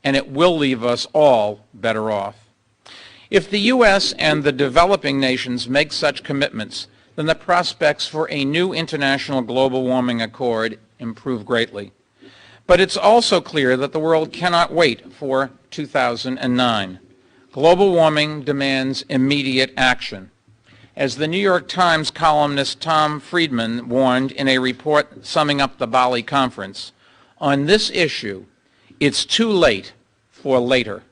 and it will leave us all better off. If the U.S. and the developing nations make such commitments, then the prospects for a new international global warming accord improve greatly. But it's also clear that the world cannot wait for 2009. Global warming demands immediate action. As the New York Times columnist Tom Friedman warned in a report summing up the Bali conference, on this issue, it's too late for later.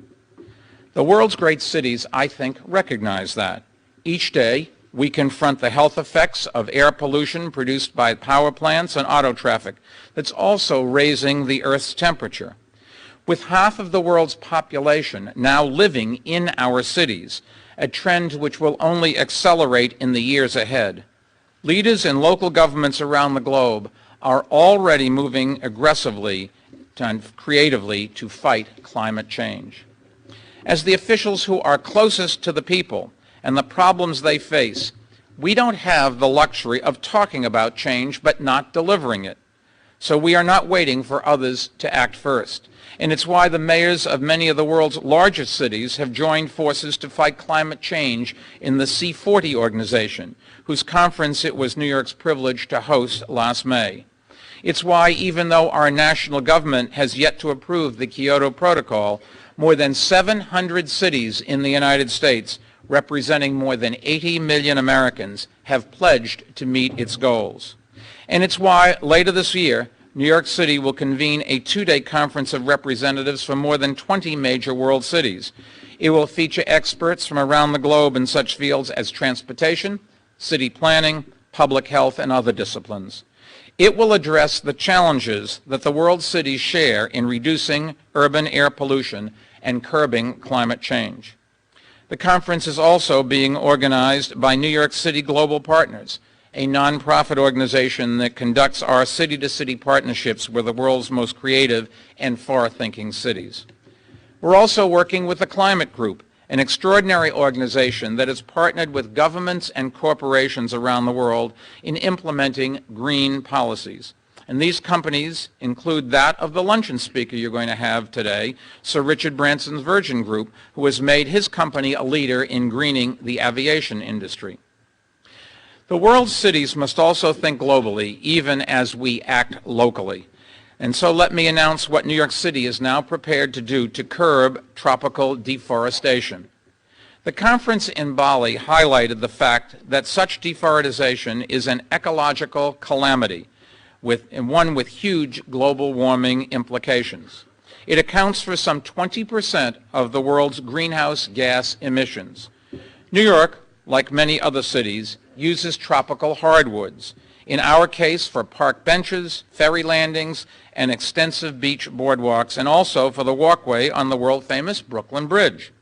The world's great cities, I think, recognize that. Each day, we confront the health effects of air pollution produced by power plants and auto traffic that's also raising the Earth's temperature. With half of the world's population now living in our cities, a trend which will only accelerate in the years ahead, leaders in local governments around the globe are already moving aggressively and creatively to fight climate change. As the officials who are closest to the people and the problems they face, we don't have the luxury of talking about change but not delivering it. So we are not waiting for others to act first. And it's why the mayors of many of the world's largest cities have joined forces to fight climate change in the C40 organization, whose conference it was New York's privilege to host last May. It's why, even though our national government has yet to approve the Kyoto Protocol, more than 700 cities in the United States, representing more than 80 million Americans, have pledged to meet its goals. And it's why, later this year, New York City will convene a two-day conference of representatives from more than 20 major world cities. It will feature experts from around the globe in such fields as transportation, city planning, public health, and other disciplines. It will address the challenges that the world's cities share in reducing urban air pollution and curbing climate change. The conference is also being organized by New York City Global Partners, a nonprofit organization that conducts our city-to-city partnerships with the world's most creative and far-thinking cities. We're also working with the Climate Group, an extraordinary organization that has partnered with governments and corporations around the world in implementing green policies. And these companies include that of the luncheon speaker you're going to have today, Sir Richard Branson's Virgin Group, who has made his company a leader in greening the aviation industry. The world's cities must also think globally, even as we act locally. And so let me announce what New York City is now prepared to do to curb tropical deforestation. The conference in Bali highlighted the fact that such deforestation is an ecological calamity, and one with huge global warming implications. It accounts for some 20% of the world's greenhouse gas emissions. New York, like many other cities, uses tropical hardwoods, in our case for park benches, ferry landings, and extensive beach boardwalks, and also for the walkway on the world-famous Brooklyn Bridge.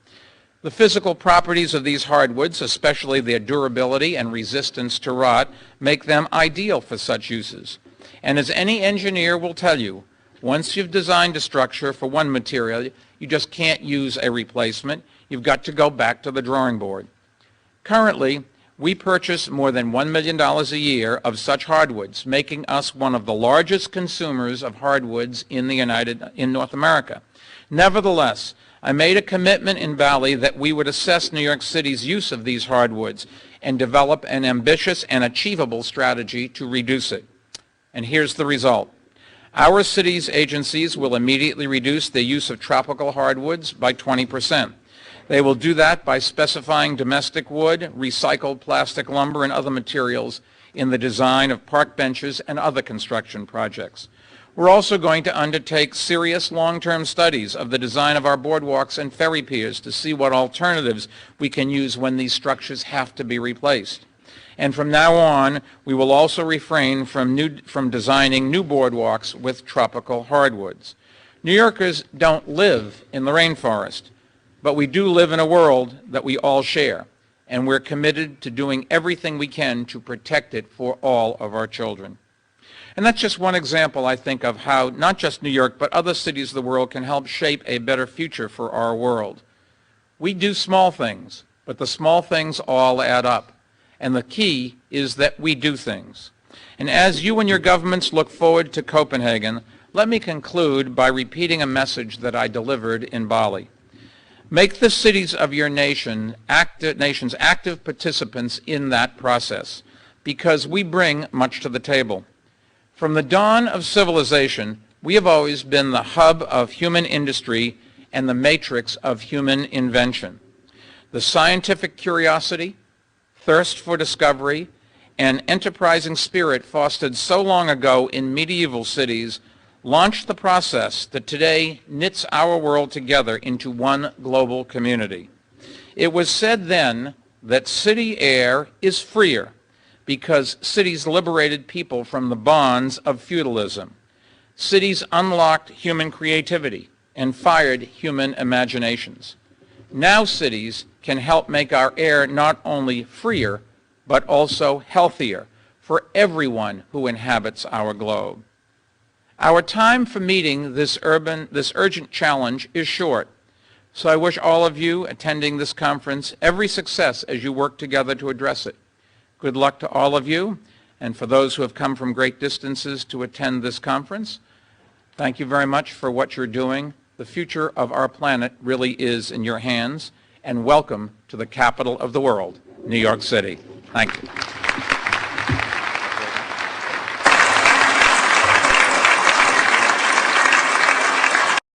The physical properties of these hardwoods, especially their durability and resistance to rot, make them ideal for such uses. And as any engineer will tell you, once you've designed a structure for one material, you just can't use a replacement. You've got to go back to the drawing board. Currently, we purchase more than $1 million a year of such hardwoods, making us one of the largest consumers of hardwoods in North America. Nevertheless, I made a commitment in Bali that we would assess New York City's use of these hardwoods and develop an ambitious and achievable strategy to reduce it. And here's the result. Our city's agencies will immediately reduce their use of tropical hardwoods by 20%. They will do that by specifying domestic wood, recycled plastic lumber, and other materials in the design of park benches and other construction projects. We're also going to undertake serious long-term studies of the design of our boardwalks and ferry piers to see what alternatives we can use when these structures have to be replaced. And from now on, we will also refrain from designing new boardwalks with tropical hardwoods. New Yorkers don't live in the rainforest, but we do live in a world that we all share, and we're committed to doing everything we can to protect it for all of our children. And that's just one example, I think, of how not just New York, but other cities of the world can help shape a better future for our world. We do small things, but the small things all add up. And the key is that we do things. And as you and your governments look forward to Copenhagen, let me conclude by repeating a message that I delivered in Bali. Make the cities of your nations active participants in that process, because we bring much to the table. From the dawn of civilization, we have always been the hub of human industry and the matrix of human invention. The scientific curiosity, thirst for discovery, and enterprising spirit fostered so long ago in medieval cities launched the process that today knits our world together into one global community. It was said then that city air is freer because cities liberated people from the bonds of feudalism. Cities unlocked human creativity and fired human imaginations. Now cities can help make our air not only freer, but also healthier for everyone who inhabits our globe. Our time for meeting this urgent challenge is short, so I wish all of you attending this conference every success as you work together to address it. Good luck to all of you, and for those who have come from great distances to attend this conference, thank you very much for what you're doing. The future of our planet really is in your hands, and welcome to the capital of the world, New York City. Thank you.